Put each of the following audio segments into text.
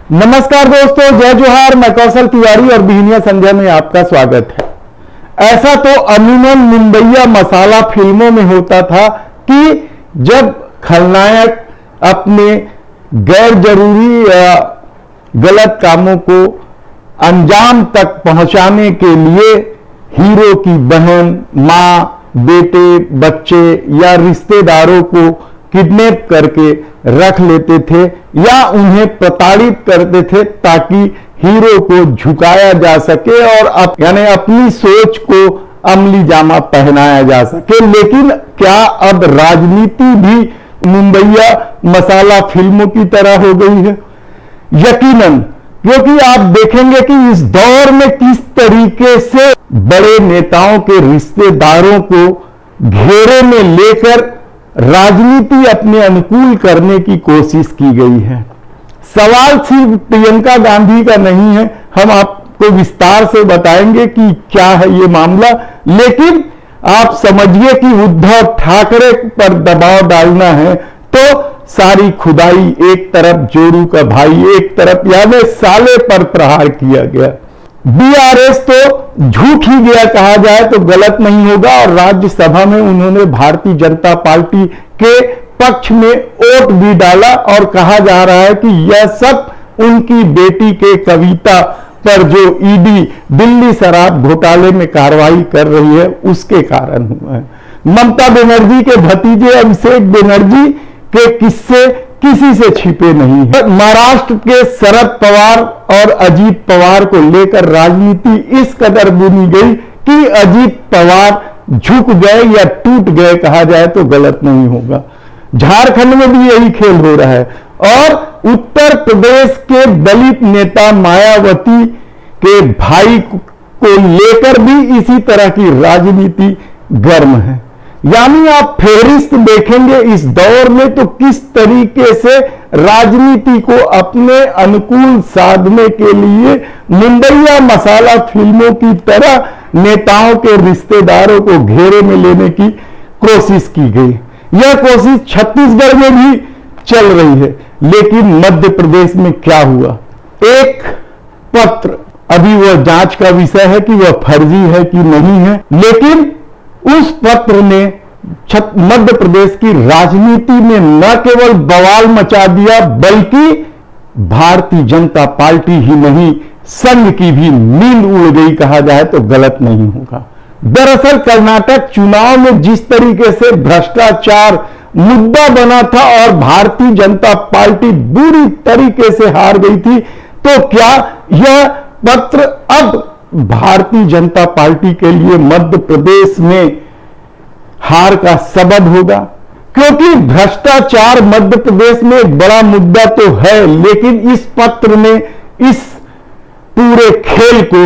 नमस्कार दोस्तों, जय जोहार। मैं कौशल तिवारी और बिहनिया संध्या में आपका स्वागत है। ऐसा तो अमूमन मुंबईया मसाला फिल्मों में होता था कि जब खलनायक अपने गैर जरूरी या गलत कामों को अंजाम तक पहुंचाने के लिए हीरो की बहन, मां, बेटे, बच्चे या रिश्तेदारों को किडनैप करके रख लेते थे या उन्हें प्रताड़ित करते थे ताकि हीरो को झुकाया जा सके और यानी अपनी सोच को अमली जामा पहनाया जा सके। लेकिन क्या अब राजनीति भी मुंबईया मसाला फिल्मों की तरह हो गई है? यकीनन, क्योंकि आप देखेंगे कि इस दौर में किस तरीके से बड़े नेताओं के रिश्तेदारों को घेरे में लेकर राजनीति अपने अनुकूल करने की कोशिश की गई है। सवाल सिर्फ प्रियंका गांधी का नहीं है, हम आपको विस्तार से बताएंगे कि क्या है ये मामला। लेकिन आप समझिए कि उद्धव ठाकरे पर दबाव डालना है तो सारी खुदाई एक तरफ, जोरू का भाई एक तरफ, यानी साले पर प्रहार किया गया। बीआरएस तो झूठ ही गया कहा जाए तो गलत नहीं होगा और राज्यसभा में उन्होंने भारतीय जनता पार्टी के पक्ष में वोट भी डाला और कहा जा रहा है कि यह सब उनकी बेटी के कविता पर जो ईडी दिल्ली शराब घोटाले में कार्रवाई कर रही है उसके कारण हुआ है। ममता बनर्जी के भतीजे अभिषेक बनर्जी के किस्से किसी से छिपे नहीं है। महाराष्ट्र के शरद पवार और अजीत पवार को लेकर राजनीति इस कदर बुनी गई कि अजीत पवार झुक गए या टूट गए कहा जाए तो गलत नहीं होगा। झारखंड में भी यही खेल हो रहा है और उत्तर प्रदेश के दलित नेता मायावती के भाई को लेकर भी इसी तरह की राजनीति गर्म है। यानी आप फेहरिस्त देखेंगे इस दौर में तो किस तरीके से राजनीति को अपने अनुकूल साधने के लिए मुंबईया मसाला फिल्मों की तरह नेताओं के रिश्तेदारों को घेरे में लेने की कोशिश की गई। यह कोशिश छत्तीसगढ़ में भी चल रही है। लेकिन मध्य प्रदेश में क्या हुआ? एक पत्र, अभी वह जांच का विषय है कि वह फर्जी है कि नहीं है, लेकिन उस पत्र ने मध्य प्रदेश की राजनीति में न केवल बवाल मचा दिया बल्कि भारतीय जनता पार्टी ही नहीं, संघ की भी नींद उड़ गई कहा जाए तो गलत नहीं होगा। दरअसल कर्नाटक चुनाव में जिस तरीके से भ्रष्टाचार मुद्दा बना था और भारतीय जनता पार्टी बुरी तरीके से हार गई थी, तो क्या यह पत्र अब भारतीय जनता पार्टी के लिए मध्य प्रदेश में हार का सबब होगा? क्योंकि भ्रष्टाचार मध्य प्रदेश में एक बड़ा मुद्दा तो है, लेकिन इस पत्र ने इस पूरे खेल को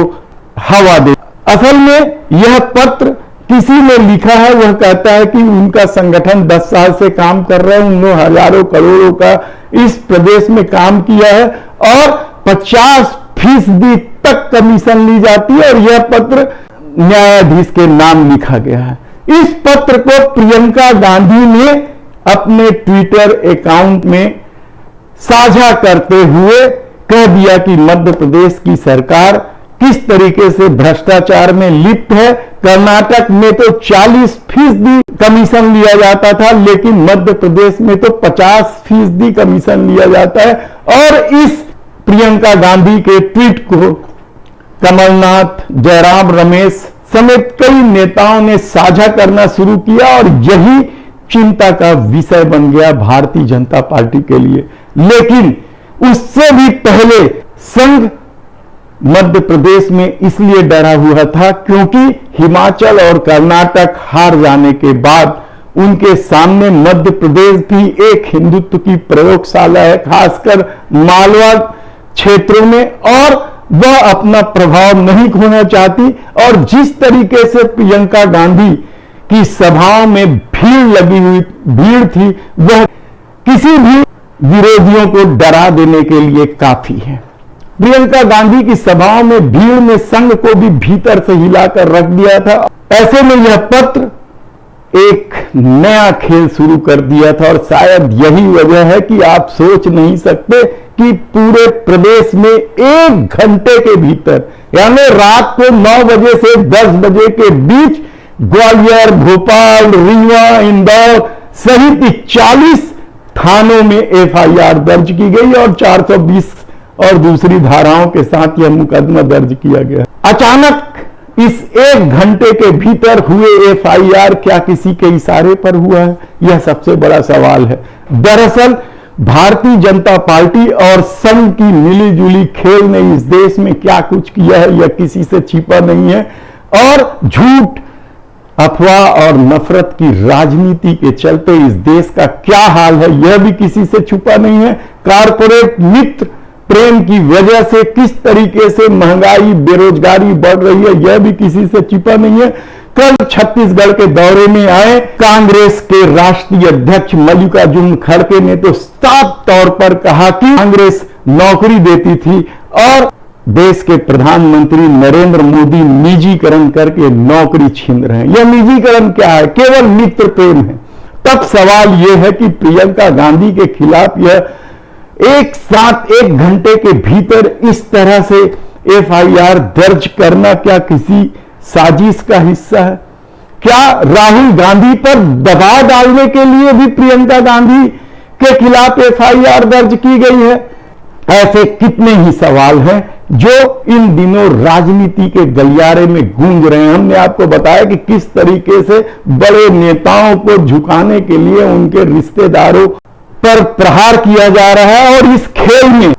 हवा दे। असल में यह पत्र किसी ने लिखा है, वह कहता है कि उनका संगठन 10 साल से काम कर रहे हैं, उन्होंने हजारों करोड़ों का इस प्रदेश में काम किया है और 50% तक कमीशन ली जाती है और यह पत्र न्यायाधीश के नाम लिखा गया है। इस पत्र को प्रियंका गांधी ने अपने ट्विटर अकाउंट में साझा करते हुए कह दिया कि मध्य प्रदेश की सरकार किस तरीके से भ्रष्टाचार में लिप्त है। कर्नाटक में तो 40% कमीशन लिया जाता था, लेकिन मध्य प्रदेश में तो 50% कमीशन लिया जाता है। और इस प्रियंका गांधी के ट्वीट को कमलनाथ, जयराम रमेश समेत कई नेताओं ने साझा करना शुरू किया और यही चिंता का विषय बन गया भारतीय जनता पार्टी के लिए। लेकिन उससे भी पहले संघ मध्य प्रदेश में इसलिए डरा हुआ था क्योंकि हिमाचल और कर्नाटक हार जाने के बाद उनके सामने मध्य प्रदेश भी एक हिंदुत्व की प्रयोगशाला है, खासकर मालवा क्षेत्रों में, और वह अपना प्रभाव नहीं खोना चाहती। और जिस तरीके से प्रियंका गांधी की सभाओं में भीड़ थी, वह किसी भी विरोधियों को डरा देने के लिए काफी है। प्रियंका गांधी की सभाओं में भीड़ ने संघ को भी भीतर से हिलाकर रख दिया था। ऐसे में यह पत्र एक नया खेल शुरू कर दिया था और शायद यही वजह है कि आप सोच नहीं सकते कि पूरे प्रदेश में 1 घंटे के भीतर, यानी रात को 9 बजे से 10 बजे के बीच ग्वालियर, भोपाल, रीवा, इंदौर सहित 40 थानों में एफआईआर दर्ज की गई और 420 और दूसरी धाराओं के साथ यह मुकदमा दर्ज किया गया। अचानक इस 1 घंटे के भीतर हुए एफआईआर क्या किसी के इशारे पर हुआ है? यह सबसे बड़ा सवाल है। दरअसल भारतीय जनता पार्टी और संघ की मिलीजुली खेल ने इस देश में क्या कुछ किया है यह किसी से छिपा नहीं है और झूठ, अफवाह और नफरत की राजनीति के चलते इस देश का क्या हाल है यह भी किसी से छुपा नहीं है। कारपोरेट मित्र प्रेम की वजह से किस तरीके से महंगाई, बेरोजगारी बढ़ रही है यह भी किसी से छिपा नहीं है। कल छत्तीसगढ़ के दौरे में आए कांग्रेस के राष्ट्रीय अध्यक्ष मल्लिकार्जुन खड़गे ने तो साफ तौर पर कहा कि कांग्रेस नौकरी देती थी और देश के प्रधानमंत्री नरेंद्र मोदी निजीकरण करके नौकरी छीन रहे हैं। यह निजीकरण क्या है? केवल मित्र प्रेम है। तब सवाल यह है कि प्रियंका गांधी के खिलाफ यह एक साथ 1 घंटे के भीतर इस तरह से एफआईआर दर्ज करना क्या किसी साजिश का हिस्सा है? क्या राहुल गांधी पर दबाव डालने के लिए भी प्रियंका गांधी के खिलाफ एफआईआर दर्ज की गई है? ऐसे कितने ही सवाल हैं जो इन दिनों राजनीति के गलियारे में गूंज रहे हैं। हमने आपको बताया कि किस तरीके से बड़े नेताओं को झुकाने के लिए उनके रिश्तेदारों पर प्रहार किया जा रहा है और इस खेल में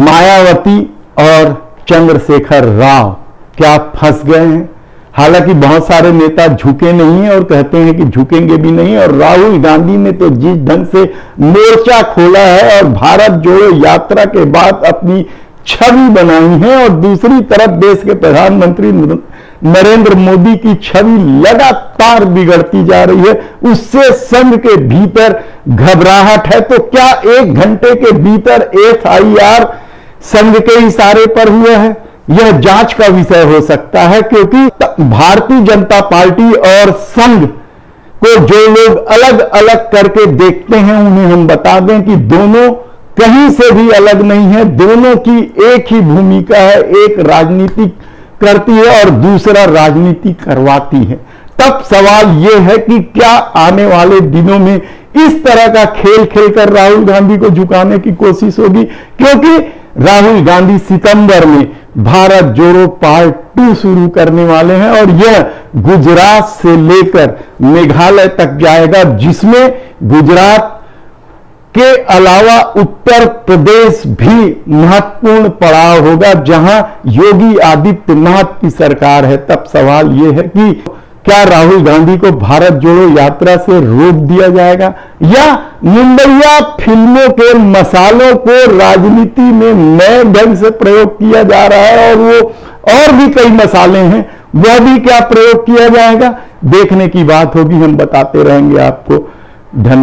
मायावती और चंद्रशेखर राव क्या फंस गए हैं। हालांकि बहुत सारे नेता झुके नहीं हैं और कहते हैं कि झुकेंगे भी नहीं, और राहुल गांधी ने तो जिस ढंग से मोर्चा खोला है और भारत जोड़ो यात्रा के बाद अपनी छवि बनाई है और दूसरी तरफ देश के प्रधानमंत्री नरेंद्र मोदी की छवि लगातार बिगड़ती जा रही है, उससे संघ के भीतर घबराहट है। तो क्या 1 घंटे के भीतर एफआईआर संघ के इशारे पर हुआ है? यह जांच का विषय हो सकता है, क्योंकि भारतीय जनता पार्टी और संघ को जो लोग अलग अलग करके देखते हैं उन्हें हम बता दें कि दोनों कहीं से भी अलग नहीं है। दोनों की एक ही भूमिका है, एक राजनीति करती है और दूसरा राजनीति करवाती है। तब सवाल यह है कि क्या आने वाले दिनों में इस तरह का खेल खेलकर राहुल गांधी को झुकाने की कोशिश होगी? क्योंकि राहुल गांधी सितंबर में भारत जोड़ो पार्ट 2 शुरू करने वाले हैं और यह गुजरात से लेकर मेघालय तक जाएगा, जिसमें गुजरात के अलावा उत्तर प्रदेश भी महत्वपूर्ण पड़ाव होगा, जहां योगी आदित्यनाथ की सरकार है। तब सवाल यह है कि क्या राहुल गांधी को भारत जोड़ो यात्रा से रोक दिया जाएगा या मुंबईया फिल्मों के मसालों को राजनीति में नए ढंग से प्रयोग किया जा रहा है और वो और भी कई मसाले हैं, वह भी क्या प्रयोग किया जाएगा? देखने की बात होगी, हम बताते रहेंगे आपको। धन्यवाद।